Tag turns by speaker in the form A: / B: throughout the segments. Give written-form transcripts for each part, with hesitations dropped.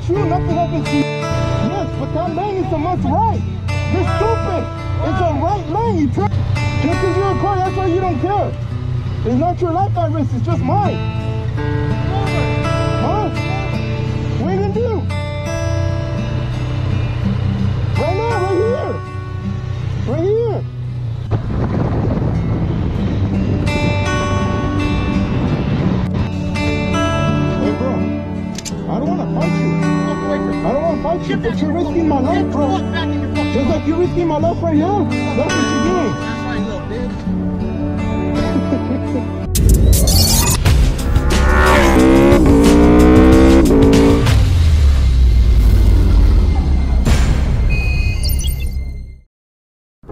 A: you, nothing happens to you. Yes, but that lane is a must right. You're stupid. It's a right lane. You try. Just because you're a car, that's why you don't care. It's not your life at risk, it's just mine. Huh? What are you gonna do? Right now, right here. Right here. Hey, bro. I don't want to fight you. I don't want to fight you, but you're risking my life, bro. Just like you're risking my life right here. That's what you're doing.
B: That's right, little bitch.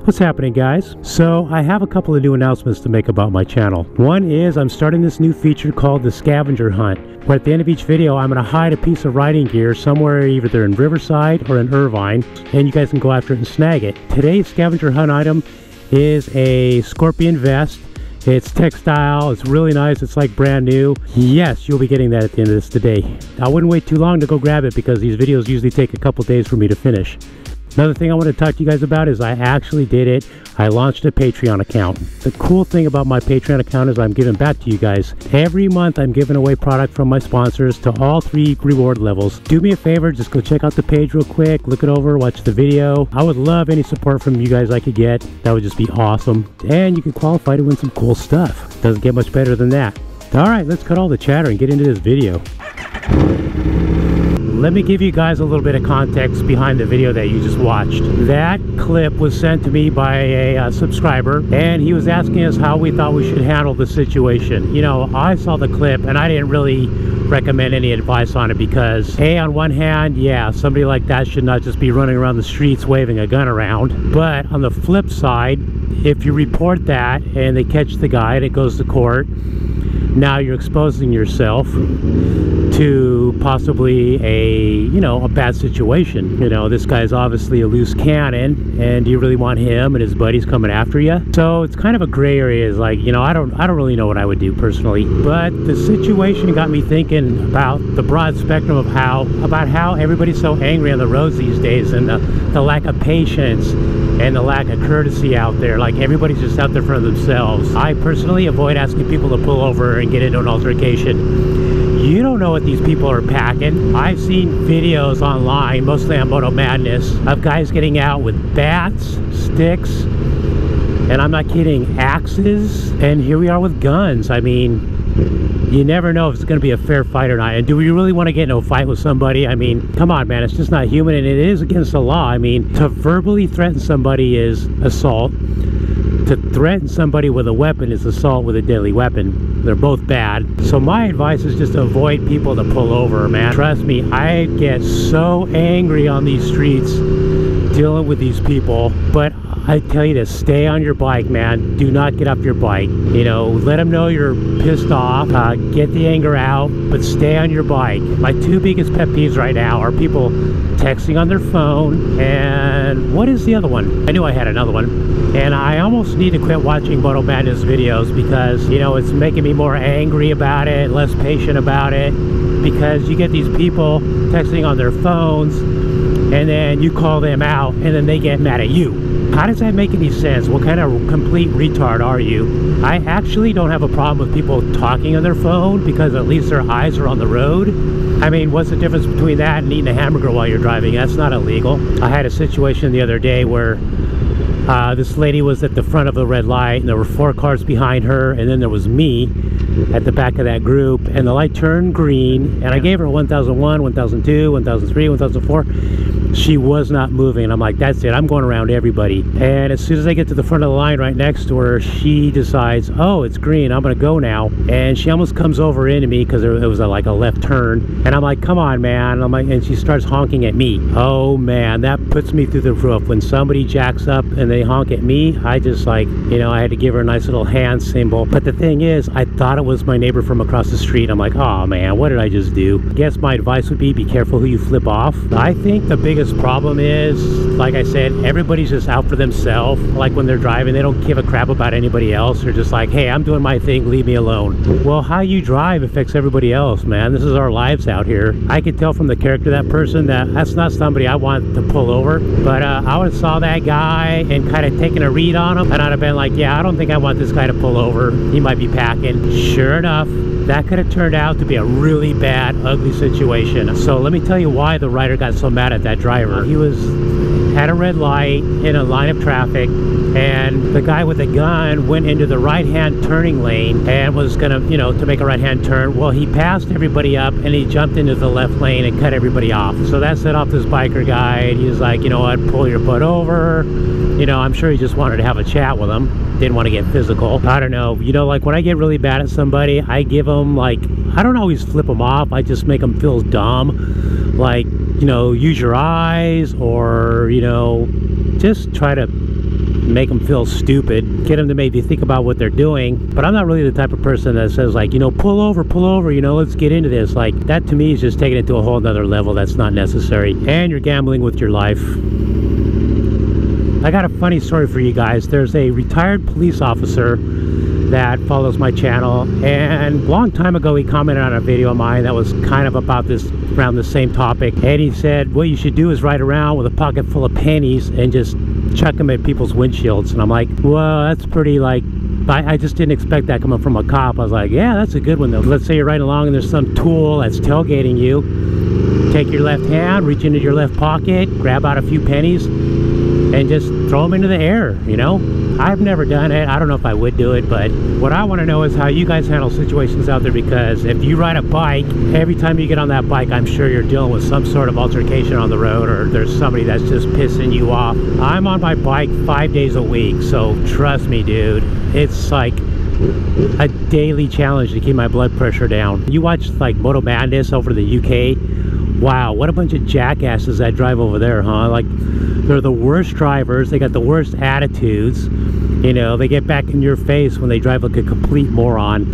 C: What's happening, guys? So I have a couple of new announcements to make about my channel. One is I'm starting this new feature called the scavenger hunt, where at the end of each video I'm going to hide a piece of riding gear somewhere either in Riverside or in Irvine, and you guys can go after it and snag it. Today's scavenger hunt item is a Scorpion vest. It's textile, it's really nice, it's like brand new. Yes, you'll be getting that at the end of this today. I wouldn't wait too long to go grab it because these videos usually take a couple days for me to finish. Another thing I want to talk to you guys about is I actually did it. I launched a Patreon account. The cool thing about my Patreon account is I'm giving back to you guys. Every month I'm giving away product from my sponsors to all 3 reward levels. Do me a favor, just go check out the page real quick, look it over, watch the video. I would love any support from you guys I could get. That would just be awesome. And you can qualify to win some cool stuff. Doesn't get much better than that. Alright, let's cut all the chatter and get into this video. Let me give you guys a little bit of context behind the video that you just watched. That clip was sent to me by a subscriber, and he was asking us how we thought we should handle the situation. You know, I saw the clip and I didn't really recommend any advice on it because, A, on one hand, yeah, somebody like that should not just be running around the streets waving a gun around. But on the flip side, if you report that and they catch the guy and it goes to court, now you're exposing yourself to possibly a bad situation. You know, this guy's obviously a loose cannon, and do you really want him and his buddies coming after you? So it's kind of a gray area. It's like, you know, I don't really know what I would do personally, but the situation got me thinking about the broad spectrum of how everybody's so angry on the roads these days, and the lack of patience and the lack of courtesy out there. Like, everybody's just out there for themselves. I personally avoid asking people to pull over and get into an altercation. You don't know what these people are packing. I've seen videos online, mostly on Moto Madness, of guys getting out with bats, sticks, and I'm not kidding, axes, and here we are with guns. I mean, you never know if it's going to be a fair fight or not. And do we really want to get into a fight with somebody? I mean, come on, man, it's just not human, and it is against the law. I mean, to verbally threaten somebody is assault. To threaten somebody with a weapon is assault with a deadly weapon. They're both bad. So my advice is just to avoid people to pull over, man. Trust me, I get so angry on these streets dealing with these people, but I tell you to stay on your bike, man. Do not get off your bike. You know, let them know you're pissed off. Get the anger out, but stay on your bike. My 2 biggest pet peeves right now are people texting on their phone, and what is the other one? I knew I had another one. And I almost need to quit watching Moto Madness videos because, you know, it's making me more angry about it, less patient about it, because you get these people texting on their phones, and then you call them out, and then they get mad at you. How does that make any sense? What kind of complete retard are you? I actually don't have a problem with people talking on their phone because at least their eyes are on the road. I mean, what's the difference between that and eating a hamburger while you're driving? That's not illegal. I had a situation the other day where this lady was at the front of the red light, and there were 4 cars behind her, and then there was me at the back of that group, and the light turned green, and I gave her 1001, 1002, 1003, 1004. She was not moving, and I'm like, that's it, I'm going around everybody. And as soon as I get to the front of the line right next to her, she decides, oh, it's green, I'm gonna go now. And she almost comes over into me because it was like a left turn, and I'm like, come on, man. I'm like, and she starts honking at me. Oh man, that puts me through the roof. When somebody jacks up and they honk at me, I just, like, you know, I had to give her a nice little hand symbol. But the thing is, I thought it was my neighbor from across the street. I'm like, oh man, what did I just do? I guess my advice would be careful who you flip off. I think the biggest biggest problem is, like I said, everybody's just out for themselves. Like when they're driving, they don't give a crap about anybody else. They're just like, hey, I'm doing my thing, leave me alone. Well, how you drive affects everybody else, man. This is our lives out here. I could tell from the character of that person that that's not somebody I want to pull over. But I would have saw that guy and kind of taken a read on him, and I'd have been like, yeah, I don't think I want this guy to pull over. He might be packing. Sure enough, that could have turned out to be a really bad, ugly situation. So let me tell you why the rider got so mad at that driver. He was at a red light in a line of traffic, and the guy with the gun went into the right-hand turning lane and was gonna, you know, to make a right-hand turn. Well, he passed everybody up and he jumped into the left lane and cut everybody off. So that set off this biker guy, and he was like, you know what, pull your butt over. You know, I'm sure he just wanted to have a chat with him. Didn't want to get physical. I don't know. You know, like when I get really bad at somebody, I give them, like, I don't always flip them off. I just make them feel dumb. Like, you know, use your eyes, or, you know, just try to make them feel stupid. Get them to maybe think about what they're doing. But I'm not really the type of person that says, like, you know, pull over, you know, let's get into this. Like, that to me is just taking it to a whole nother level that's not necessary. And you're gambling with your life. I got a funny story for you guys. There's a retired police officer that follows my channel, and a long time ago he commented on a video of mine that was kind of about this, around the same topic, and he said what you should do is ride around with a pocket full of pennies and just chuck them at people's windshields. And I'm like, well, that's pretty, like, I just didn't expect that coming from a cop. I was like, yeah, that's a good one though. Let's say you're riding along and there's some tool that's tailgating you. Take your left hand, reach into your left pocket, grab out a few pennies, and just throw them into the air, you know? I've never done it. I don't know if I would do it, but what I want to know is how you guys handle situations out there, because if you ride a bike, every time you get on that bike, I'm sure you're dealing with some sort of altercation on the road, or there's somebody that's just pissing you off. I'm on my bike 5 days a week, so trust me, dude, it's like a daily challenge to keep my blood pressure down. You watch like Moto Madness over the UK, wow, what a bunch of jackasses that drive over there, huh? Like, they're the worst drivers, they got the worst attitudes, you know, they get back in your face when they drive like a complete moron.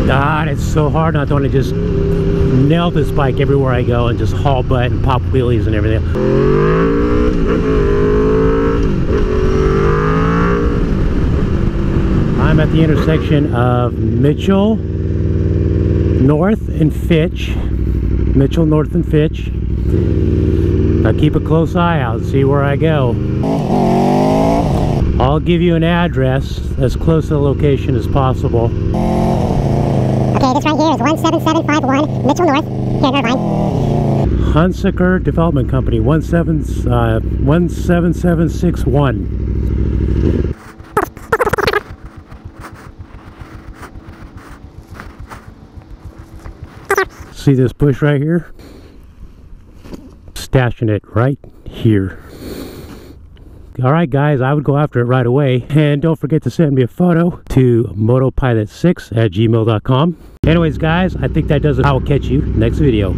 C: God, it's so hard not to want to just nail this bike everywhere I go and just haul butt and pop wheelies and everything. I'm at the intersection of Mitchell North and Fitch. Mitchell North and Fitch. Now keep a close eye out, see where I go. I'll give you an address as close to the location as possible.
B: Okay, this right here is 17751 Mitchell North, here in Irvine.
C: Hunsaker Development Company, 17761. See this bush right here? Stashing it right here. Alright guys, I would go after it right away. And don't forget to send me a photo to motopilot6@gmail.com. Anyways guys, I think that does it. I will catch you next video.